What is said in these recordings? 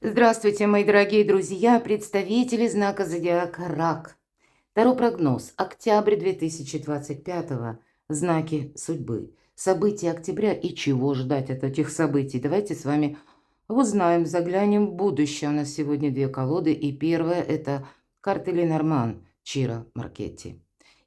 Здравствуйте, мои дорогие друзья, представители знака зодиака Рак. Таро прогноз. Октябрь 2025. Знаки судьбы. События октября и чего ждать от этих событий. Давайте с вами узнаем, заглянем в будущее. У нас сегодня две колоды. И первая – это карта Ленорман Чиро Маркетти.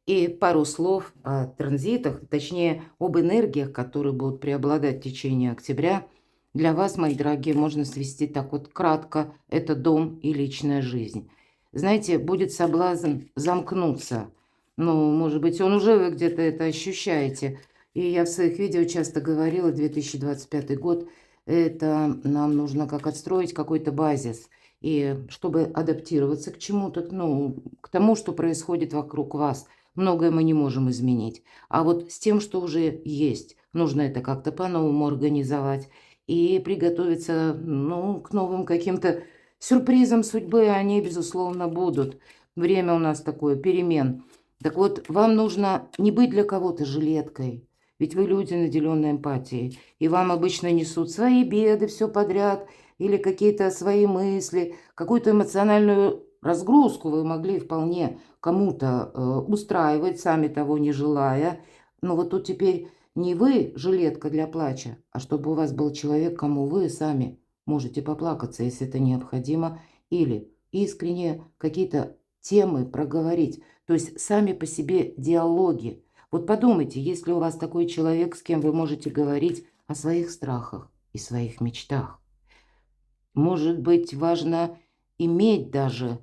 И пару слов о транзитах, точнее, об энергиях, которые будут преобладать в течение октября. Для вас, мои дорогие, можно свести так вот кратко. Это дом и личная жизнь. Знаете, будет соблазн замкнуться. Ну, может быть, он уже вы где-то это ощущаете. И я в своих видео часто говорила, 2025 год, это нам нужно как отстроить какой-то базис. И чтобы адаптироваться к чему-то, ну, к тому, что происходит вокруг вас, многое мы не можем изменить. А вот с тем, что уже есть, нужно это как-то по-новому организовать и приготовиться, ну, к новым каким-то сюрпризам судьбы. Они, безусловно, будут. Время у нас такое, перемен. Так вот, вам нужно не быть для кого-то жилеткой, ведь вы люди, наделенные эмпатией, и вам обычно несут свои беды, все подряд, или какие-то свои мысли, какую-то эмоциональную разгрузку вы могли вполне кому-то устраивать, сами того не желая. Но вот тут теперь не вы жилетка для плача, а чтобы у вас был человек, кому вы сами можете поплакаться, если это необходимо, или искренне какие-то темы проговорить. То есть сами по себе диалоги. Вот подумайте, если у вас такой человек, с кем вы можете говорить о своих страхах и своих мечтах. Может быть, важно иметь даже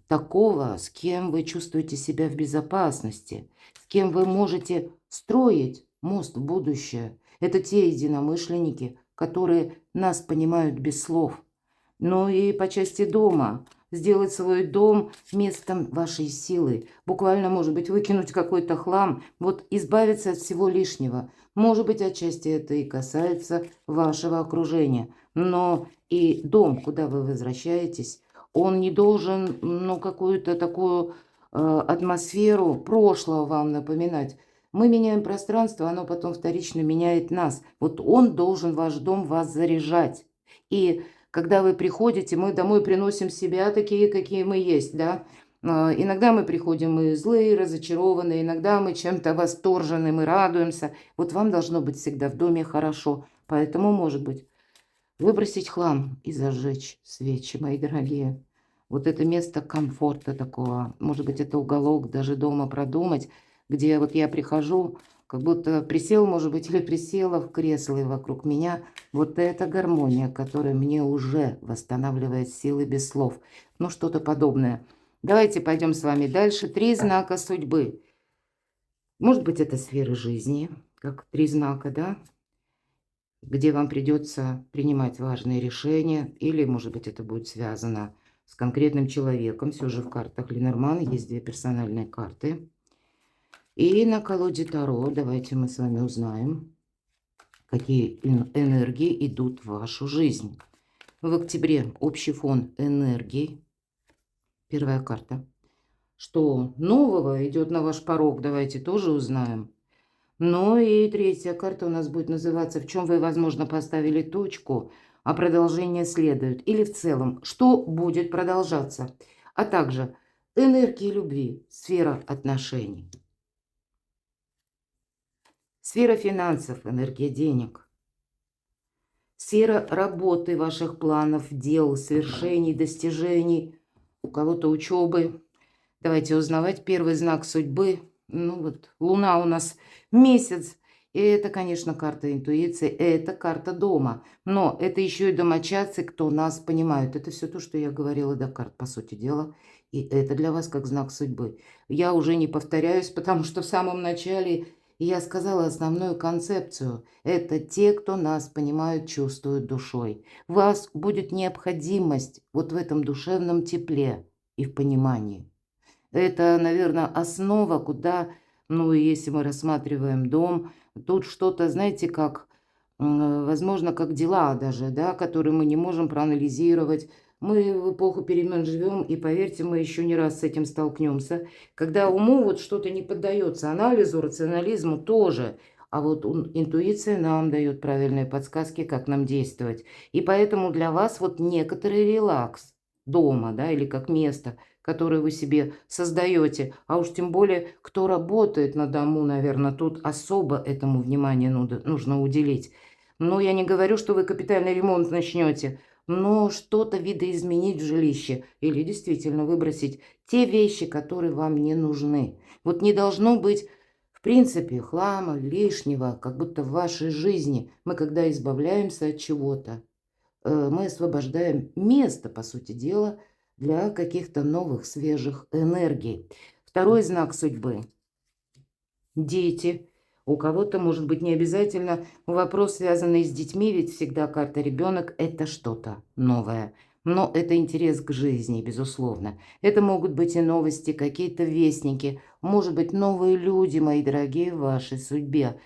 такого, с кем вы чувствуете себя в безопасности, с кем вы можете строить мост в будущее. Это те единомышленники, которые нас понимают без слов. Ну и по части дома. Сделать свой дом местом вашей силы. Буквально, может быть, выкинуть какой-то хлам. Вот избавиться от всего лишнего. Может быть, отчасти это и касается вашего окружения. Но и дом, куда вы возвращаетесь, он не должен, ну, какую-то такую атмосферу прошлого вам напоминать. Мы меняем пространство, оно потом вторично меняет нас. Вот он должен, ваш дом, вас заряжать. И когда вы приходите, мы домой приносим себя такие, какие мы есть, да. Иногда мы приходим мы злые, разочарованные, иногда мы чем-то восторжены, мы радуемся. Вот вам должно быть всегда в доме хорошо. Поэтому, может быть, выбросить хлам и зажечь свечи, мои дорогие. Вот это место комфорта такого. Может быть, это уголок даже дома продумать, где вот я прихожу, как будто присел, может быть, или присела в кресло, и вокруг меня вот эта гармония, которая мне уже восстанавливает силы без слов. Ну, что-то подобное. Давайте пойдем с вами дальше. 3 знака судьбы. Может быть, это сферы жизни, как 3 знака, да? Где вам придется принимать важные решения, или, может быть, это будет связано с конкретным человеком. Все же в картах Ленорман есть 2 персональные карты. И на колоде Таро давайте мы с вами узнаем, какие энергии идут в вашу жизнь. В октябре общий фон энергий. Первая карта. Что нового идет на ваш порог, давайте тоже узнаем. Ну и третья карта у нас будет называться «В чем вы, возможно, поставили точку, а продолжение следует». Или в целом, что будет продолжаться. А также энергии любви, сфера отношений, сфера финансов, энергия денег, сфера работы ваших планов, дел, свершений, достижений, у кого-то учебы. Давайте узнавать первый знак судьбы. Ну вот, Луна у нас месяц. И это, конечно, карта интуиции, это карта дома. Но это еще и домочадцы, кто нас понимают. Это все то, что я говорила до карт, по сути дела. И это для вас как знак судьбы. Я уже не повторяюсь, потому что в самом начале я сказала основную концепцию. Это те, кто нас понимают, чувствуют душой. У вас будет необходимость вот в этом душевном тепле и в понимании. Это, наверное, основа, куда, ну, если мы рассматриваем дом, тут что-то, знаете, как, возможно, как дела даже, да, которые мы не можем проанализировать. Мы в эпоху перемен живем, и поверьте, мы еще не раз с этим столкнемся. Когда уму вот что-то не поддается анализу, рационализму тоже. а вот интуиция нам дает правильные подсказки, как нам действовать. И поэтому для вас вот некоторый релакс дома, да, или как место, которое вы себе создаете. А уж тем более, кто работает на дому, наверное, тут особо этому внимание нужно уделить. Но я не говорю, что вы капитальный ремонт начнете, но что-то видоизменить в жилище или действительно выбросить те вещи, которые вам не нужны. Вот не должно быть, в принципе, хлама, лишнего, как будто в вашей жизни. Мы, когда избавляемся от чего-то, мы освобождаем место, по сути дела, для каких-то новых, свежих энергий. Второй знак судьбы. Дети. У кого-то, может быть, не обязательно вопрос, связанный с детьми, ведь всегда карта ребенок– это что-то новое. Но это интерес к жизни, безусловно. Это могут быть и новости, какие-то вестники, может быть, новые люди, мои дорогие, в вашей судьбе.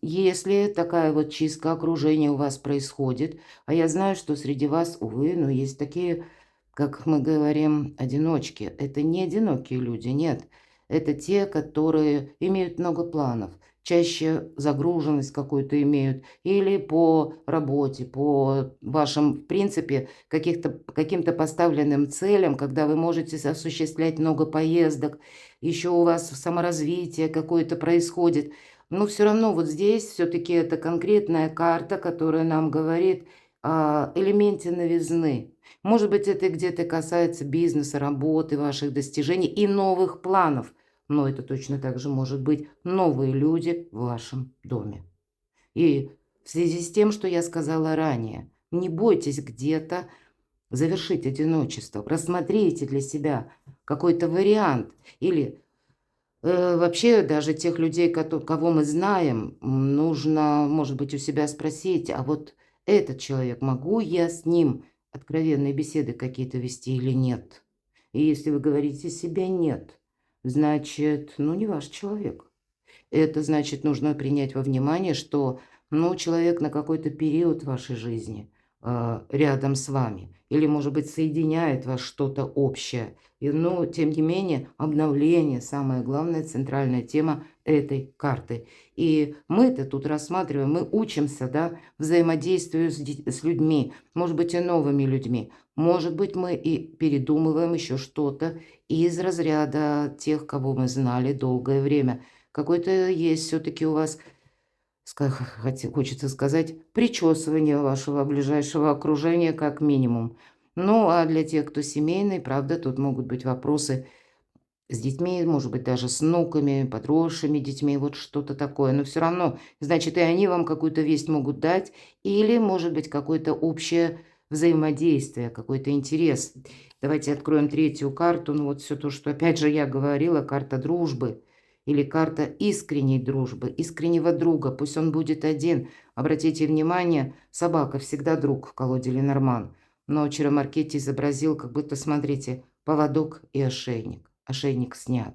Если такая вот чистка окружения у вас происходит, а я знаю, что среди вас, увы, но есть такие, как мы говорим, одиночки. Это не одинокие люди, нет. Это те, которые имеют много планов, чаще загруженность какую-то имеют, или по работе, по вашим, в принципе, каким-то поставленным целям, когда вы можете осуществлять много поездок, еще у вас саморазвитие какое-то происходит. Но все равно вот здесь все-таки это конкретная карта, которая нам говорит о элементе новизны. Может быть, это где-то касается бизнеса, работы, ваших достижений и новых планов. Но это точно так же может быть новые люди в вашем доме. И в связи с тем, что я сказала ранее, не бойтесь где-то завершить одиночество. Рассмотрите для себя какой-то вариант. Или вообще даже тех людей, кого мы знаем, нужно, может быть, у себя спросить, а вот этот человек, могу я с ним откровенные беседы какие-то вести или нет? И если вы говорите себе «нет», значит, ну, не ваш человек. Это значит, нужно принять во внимание, что, ну, человек на какой-то период вашей жизни рядом с вами. Или, может быть, соединяет вас что-то общее. Но, тем не менее, обновление– самая главная центральная тема этой карты. И мы-то тут рассматриваем, мы учимся, да, взаимодействию с людьми, может быть, и новыми людьми. Может быть, мы и передумываем еще что-то из разряда тех, кого мы знали долгое время. Какой-то есть все-таки у вас, хочется сказать, причесывание вашего ближайшего окружения как минимум. Ну, а для тех, кто семейный, правда, тут могут быть вопросы с детьми, может быть, даже с внуками, подросшими детьми, вот что-то такое. Но все равно, значит, и они вам какую-то весть могут дать, или, может быть, какое-то общее взаимодействие, какой-то интерес. Давайте откроем третью карту. Ну, вот все то, что, опять же, я говорила, карта дружбы или карта искренней дружбы, искреннего друга. Пусть он будет один. Обратите внимание, собака всегда друг в колоде Ленорман. Но Чаромаркетти изобразил, как будто, смотрите, поводок и ошейник. Ошейник снят.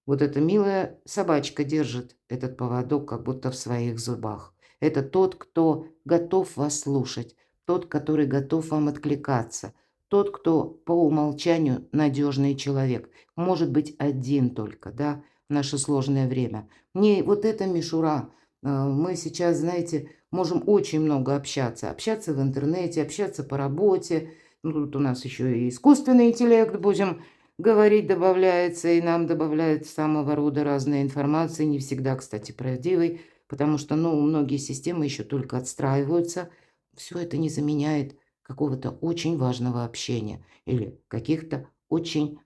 Вот эта милая собачка держит этот поводок как будто в своих зубах. Это тот, кто готов вас слушать, тот, который готов вам откликаться, тот, кто по умолчанию надежный человек. Может быть, один только, да, в наше сложное время. Не вот эта мишура. Мы сейчас, знаете, можем очень много общаться. Общаться в интернете, общаться по работе. Ну, тут у нас еще и искусственный интеллект, будем говорить, добавляется, и нам добавляют самого рода разной информации, не всегда, кстати, правдивой, потому что, ну, многие системы еще только отстраиваются. Все это не заменяет какого-то очень важного общения или каких-то очень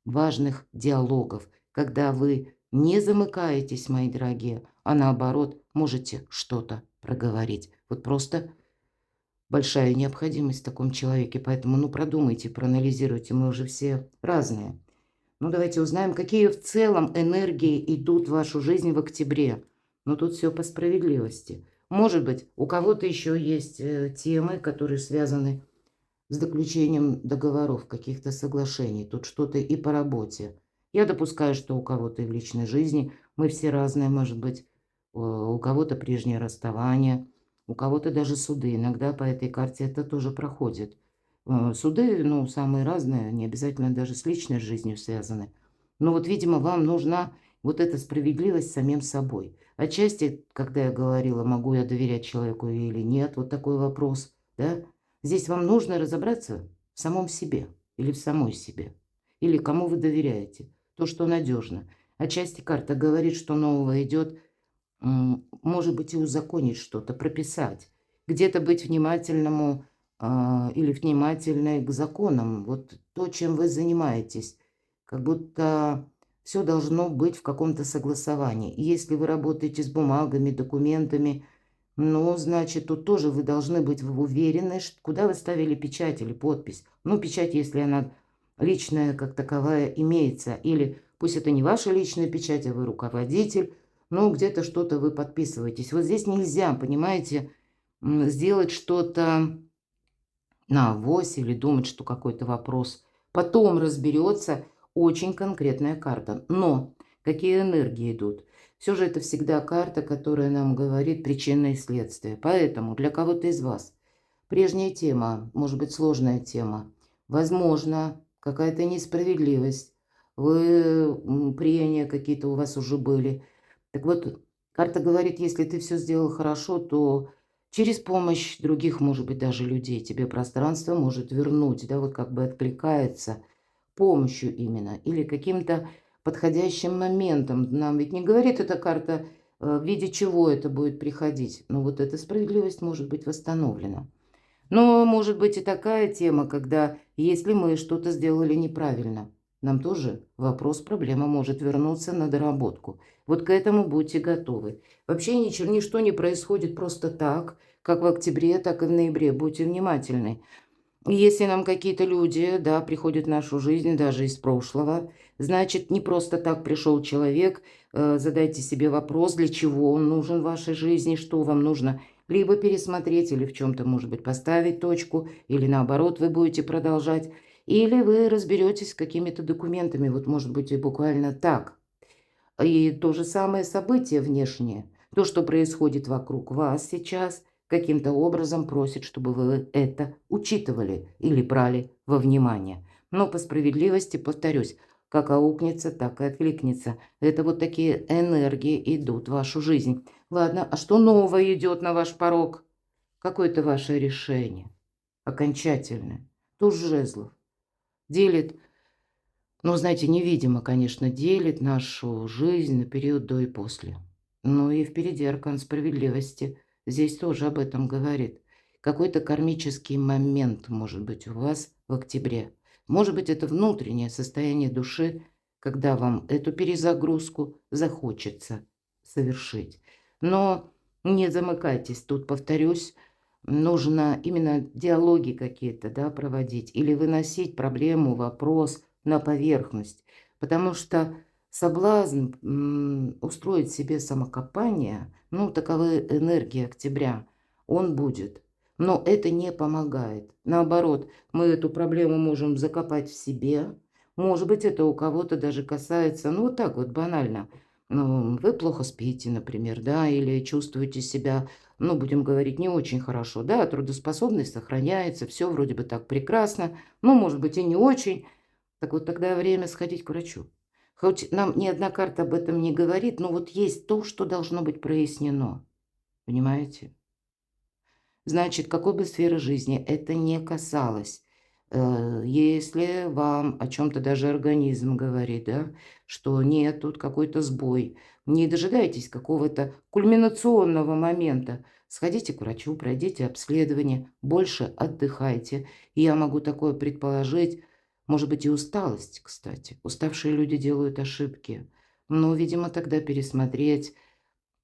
важных диалогов, когда вы не замыкаетесь, мои дорогие, а наоборот можете что-то проговорить. Вот просто большая необходимость в таком человеке, поэтому, ну, продумайте, проанализируйте, мы уже все разные. Ну, давайте узнаем, какие в целом энергии идут в вашу жизнь в октябре. Но тут все по справедливости. Может быть, у кого-то еще есть темы, которые связаны с заключением договоров, каких-то соглашений. Тут что-то и по работе. Я допускаю, что у кого-то и в личной жизни. Мы все разные, может быть. У кого-то прежнее расставание, у кого-то даже суды. Иногда по этой карте это тоже проходит. Суды, ну, самые разные, не обязательно даже с личной жизнью связаны. Но вот, видимо, вам нужна Вот эта справедливость с самим собой. Отчасти, когда я говорила, могу я доверять человеку или нет, вот такой вопрос, да, здесь вам нужно разобраться в самом себе или в самой себе, или кому вы доверяете, то, что надежно. Отчасти карта говорит, что нового идет, может быть, и узаконить что-то, прописать, где-то быть внимательному или внимательной к законам. Вот то, чем вы занимаетесь, как будто все должно быть в каком-то согласовании. И если вы работаете с бумагами, документами, ну, значит, тут тоже вы должны быть уверены, куда вы ставили печать или подпись. Ну, печать, если она личная как таковая имеется, или пусть это не ваша личная печать, а вы руководитель, но где-то что-то вы подписываетесь. Вот здесь нельзя, понимаете, сделать что-то на авось или думать, что какой-то вопрос потом разберется. Очень конкретная карта. Но какие энергии идут? Все же это всегда карта, которая нам говорит причины и следствия. Поэтому для кого-то из вас прежняя тема, может быть, сложная тема, возможно, какая-то несправедливость, прения какие-то у вас уже были. Так вот, карта говорит, если ты все сделал хорошо, то через помощь других, может быть, даже людей тебе пространство может вернуть, да, вот как бы откликается помощью именно или каким-то подходящим моментом. Нам ведь не говорит эта карта, в виде чего это будет приходить, но вот эта справедливость может быть восстановлена. Но может быть и такая тема, когда если мы что-то сделали неправильно, нам тоже вопрос, проблема может вернуться на доработку. Вот к этому будьте готовы. Вообще ничто не происходит просто так, как в октябре, так и в ноябре. Будьте внимательны. И если нам какие-то люди, да, приходят в нашу жизнь, даже из прошлого, значит, не просто так пришел человек. Задайте себе вопрос, для чего он нужен в вашей жизни, что вам нужно либо пересмотреть, или в чем-то, может быть, поставить точку, или наоборот, вы будете продолжать, или вы разберетесь с какими-то документами, вот, может быть, и буквально так. И то же самое событие внешнее, то, что происходит вокруг вас сейчас, каким-то образом просит, чтобы вы это учитывали или брали во внимание. Но по справедливости, повторюсь, как аукнется, так и откликнется. Это вот такие энергии идут в вашу жизнь. Ладно, а что новое идет на ваш порог? Какое-то ваше решение. Окончательное. Туз жезлов. Делит, ну, знаете, невидимо, конечно, делит нашу жизнь на период до и после. Ну и впереди аркан справедливости. Здесь тоже об этом говорит. Какой-то кармический момент может быть у вас в октябре. Может быть, это внутреннее состояние души, когда вам эту перезагрузку захочется совершить. Но не замыкайтесь. Тут, повторюсь, нужно именно диалоги какие-то, да, проводить или выносить проблему, вопрос на поверхность. Потому что соблазн устроить себе самокопание, ну, таковы энергии октября, он будет. Но это не помогает. Наоборот, мы эту проблему можем закопать в себе. Может быть, это у кого-то даже касается, ну, вот так вот банально. Ну, вы плохо спите, например, да, или чувствуете себя, ну, будем говорить, не очень хорошо, да, трудоспособность сохраняется, все вроде бы так прекрасно, ну, может быть, и не очень. Так вот тогда время сходить к врачу. Хоть нам ни одна карта об этом не говорит, но вот есть то, что должно быть прояснено. Понимаете? Значит, какой бы сферы жизни это не касалось, если вам о чем-то даже организм говорит, да, что нет, тут какой-то сбой, не дожидайтесь какого-то кульминационного момента. Сходите к врачу, пройдите обследование, больше отдыхайте. И я могу такое предположить, может быть, и усталость, кстати. Уставшие люди делают ошибки. Но, видимо, тогда пересмотреть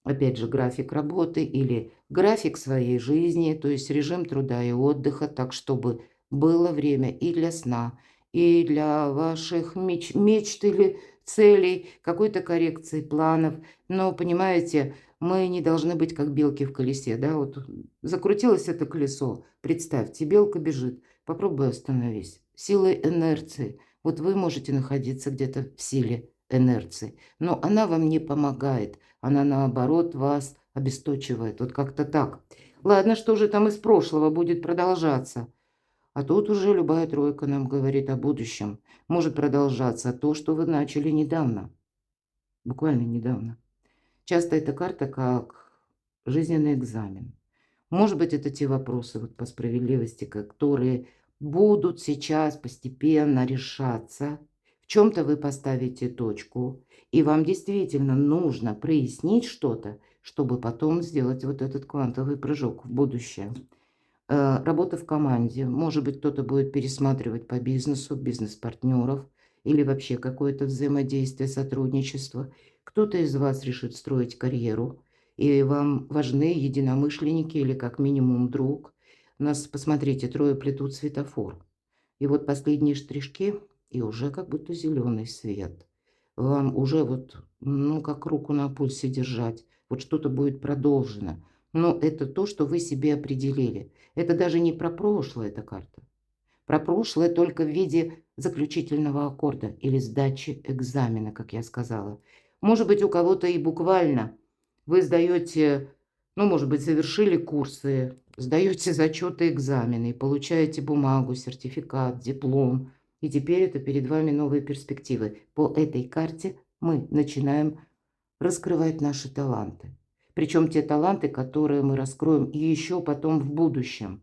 опять же, график работы или график своей жизни, то есть режим труда и отдыха, так чтобы было время и для сна, и для ваших мечт или целей, какой-то коррекции планов. Но, понимаете, мы не должны быть как белки в колесе, да, вот закрутилось это колесо, представьте, белка бежит, попробуй остановись. Силой инерции. Вот вы можете находиться где-то в силе инерции, но она вам не помогает. Она, наоборот, вас обесточивает. Вот как-то так. Ладно, что же там из прошлого будет продолжаться? А тут уже любая тройка нам говорит о будущем. Может продолжаться то, что вы начали недавно. буквально недавно. Часто эта карта как жизненный экзамен. Может быть, это те вопросы вот по справедливости, которые будут сейчас постепенно решаться. В чем-то вы поставите точку, и вам действительно нужно прояснить что-то, чтобы потом сделать вот этот квантовый прыжок в будущее. Работа в команде. Может быть, кто-то будет пересматривать по бизнесу, бизнес-партнеров или вообще какое-то взаимодействие, сотрудничество. Кто-то из вас решит строить карьеру, и вам важны единомышленники или как минимум друг. У нас, посмотрите, трое плетут светофор. И вот последние штришки, и уже как будто зеленый свет. Вам уже вот, ну, как руку на пульсе держать. Вот что-то будет продолжено. Но это то, что вы себе определили. Это даже не про прошлое эта карта. Про прошлое только в виде заключительного аккорда или сдачи экзамена, как я сказала. Может быть, у кого-то и буквально вы сдаете, ну, может быть, завершили курсы, сдаете зачеты, экзамены, и получаете бумагу, сертификат, диплом. И теперь это перед вами новые перспективы. По этой карте мы начинаем раскрывать наши таланты. Причем те таланты, которые мы раскроем и еще потом в будущем.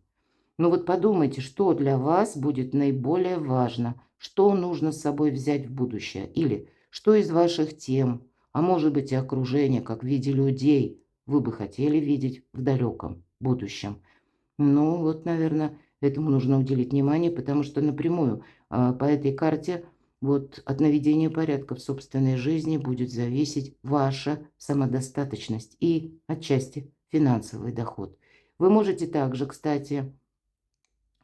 Ну вот подумайте, что для вас будет наиболее важно, что нужно с собой взять в будущее, или что из ваших тем, а может быть и окружения, как в виде людей, вы бы хотели видеть в далеком будущем. Ну вот, наверное, этому нужно уделить внимание, потому что напрямую по этой карте вот от наведения порядка в собственной жизни будет зависеть ваша самодостаточность и отчасти финансовый доход. Вы можете также, кстати,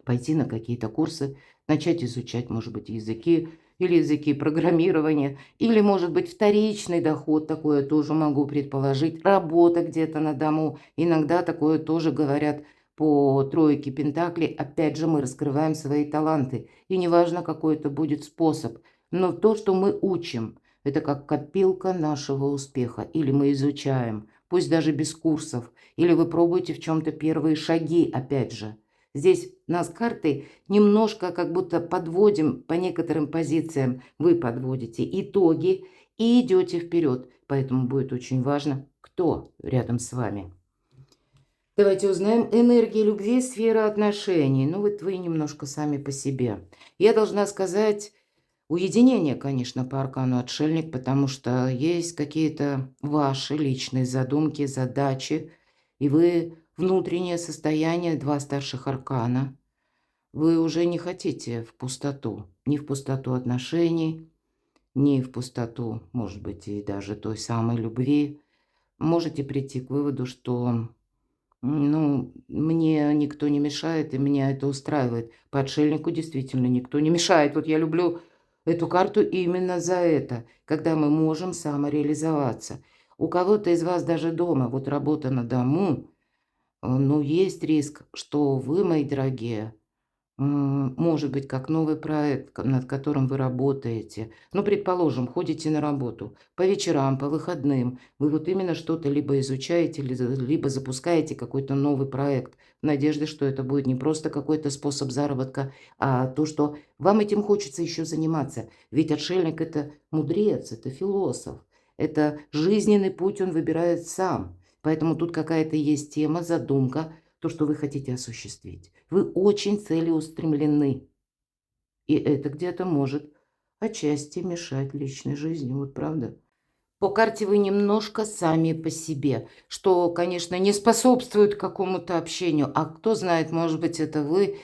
пойти на какие-то курсы, начать изучать, может быть, языки или языки программирования, или, может быть, вторичный доход, такое тоже могу предположить, работа где-то на дому, иногда такое тоже говорят по тройке пентаклей, опять же, мы раскрываем свои таланты, и неважно, какой это будет способ, но то, что мы учим, это как копилка нашего успеха, или мы изучаем, пусть даже без курсов, или вы пробуете в чем-то первые шаги, опять же. Здесь нас картой немножко как будто подводим по некоторым позициям. Вы подводите итоги и идете вперед. Поэтому будет очень важно, кто рядом с вами. Давайте узнаем энергии любви, сфера отношений. Ну вот вы немножко сами по себе. Я должна сказать, уединение, конечно, по аркану отшельник, потому что есть какие-то ваши личные задумки, задачи, и вы внутреннее состояние, два старших аркана. Вы уже не хотите в пустоту, ни в пустоту отношений, ни в пустоту, может быть, и даже той самой любви. Можете прийти к выводу, что, ну, мне никто не мешает, и меня это устраивает. По отшельнику действительно никто не мешает. Вот я люблю эту карту именно за это, когда мы можем самореализоваться. У кого-то из вас даже дома, вот работа на дому, ну, есть риск, что вы, мои дорогие, может быть, как новый проект, над которым вы работаете. Ну, предположим, ходите на работу по вечерам, по выходным. Вы вот именно что-то либо изучаете, либо запускаете какой-то новый проект в надежде, что это будет не просто какой-то способ заработка, а то, что вам этим хочется еще заниматься. Ведь отшельник – это мудрец, это философ, это жизненный путь он выбирает сам. Поэтому тут какая-то есть тема, задумка, то, что вы хотите осуществить. Вы очень целеустремлены. И это где-то может отчасти мешать личной жизни, вот правда? По карте вы немножко сами по себе, что, конечно, не способствует какому-то общению. А кто знает, может быть, это вы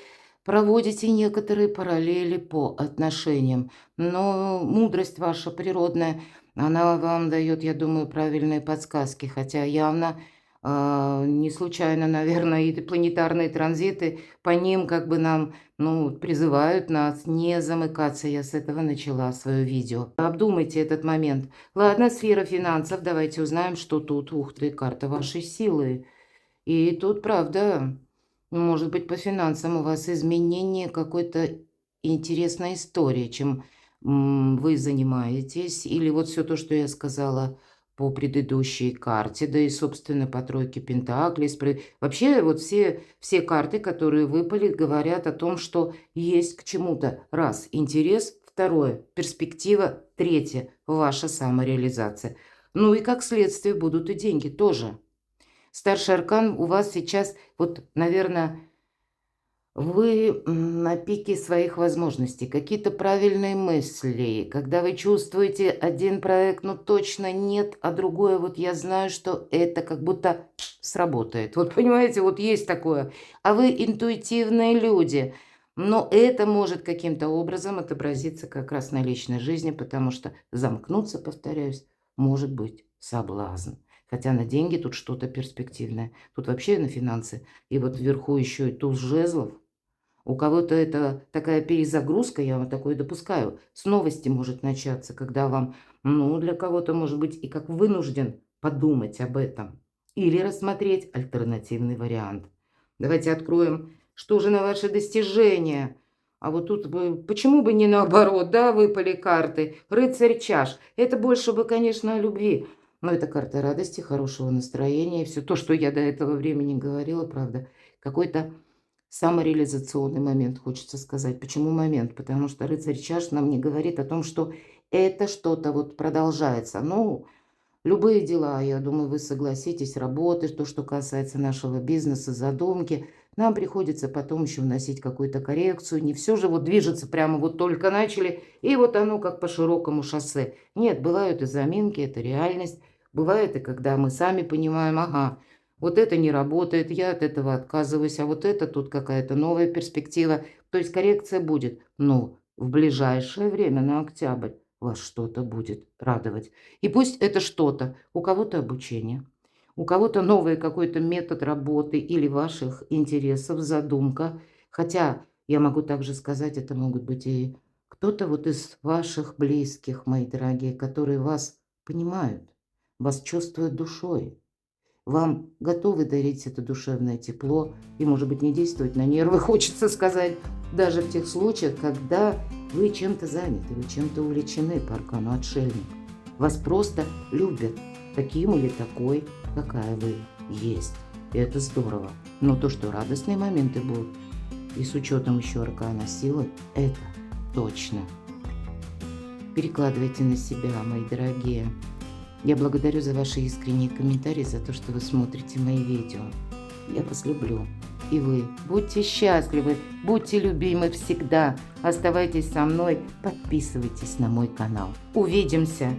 проводите некоторые параллели по отношениям. Но мудрость ваша природная, она вам дает, я думаю, правильные подсказки. Хотя явно не случайно, наверное, и планетарные транзиты по ним как бы нам, ну, призывают нас не замыкаться. Я с этого начала свое видео. Обдумайте этот момент. Ладно, сфера финансов. Давайте узнаем, что тут. Ух ты, карта вашей силы. И тут, правда, может быть, по финансам у вас изменение какой-то интересной истории, чем вы занимаетесь. Или вот все то, что я сказала по предыдущей карте, да и, собственно, по тройке пентаклей. Вообще, вот все карты, которые выпали, говорят о том, что есть к чему-то. Раз, интерес. Второе, перспектива. Третье, ваша самореализация. Ну и как следствие будут и деньги тоже. Старший аркан у вас сейчас, вот, наверное, вы на пике своих возможностей, какие-то правильные мысли, когда вы чувствуете один проект, ну точно нет, а другое, вот я знаю, что это как будто сработает. Вот понимаете, вот есть такое. А вы интуитивные люди, но это может каким-то образом отобразиться как раз на личной жизни, потому что замкнуться, повторяюсь, может быть соблазн. Хотя на деньги тут что-то перспективное. Тут вообще на финансы. И вот вверху еще и туз жезлов. У кого-то это такая перезагрузка, я вот такое допускаю. С новости может начаться, когда вам, ну, для кого-то может быть и как вынужден подумать об этом. Или рассмотреть альтернативный вариант. Давайте откроем, что же на ваши достижения. А вот тут почему бы не наоборот, да, выпали карты. Рыцарь чаш. Это больше бы, конечно, о любви. Но это карта радости, хорошего настроения. Все то, что я до этого времени говорила, правда. Какой-то самореализационный момент, хочется сказать. Почему момент? Потому что рыцарь чаш нам не говорит о том, что это что-то вот продолжается. Ну, любые дела, я думаю, вы согласитесь, работы, то, что касается нашего бизнеса, задумки, нам приходится потом еще вносить какую-то коррекцию. Не все же вот движется прямо вот только начали, и вот оно как по широкому шоссе. Нет, бывают и заминки, это реальность. Бывает и когда мы сами понимаем, ага, вот это не работает, я от этого отказываюсь, а вот это тут какая-то новая перспектива. То есть коррекция будет, но в ближайшее время, на октябрь, вас что-то будет радовать. И пусть это что-то, у кого-то обучение, у кого-то новый какой-то метод работы или ваших интересов, задумка. Хотя я могу также сказать, это могут быть и кто-то вот из ваших близких, мои дорогие, которые вас понимают, вас чувствуют душой. Вам готовы дарить это душевное тепло и, может быть, не действовать на нервы, хочется сказать, даже в тех случаях, когда вы чем-то заняты, вы чем-то увлечены по аркану отшельник. Вас просто любят таким или такой, какая вы есть. И это здорово. Но то, что радостные моменты будут, и с учетом еще аркана силы, это точно. Перекладывайте на себя, мои дорогие. Я благодарю за ваши искренние комментарии, за то, что вы смотрите мои видео. Я вас люблю. И вы будьте счастливы, будьте любимы всегда. Оставайтесь со мной, подписывайтесь на мой канал. Увидимся!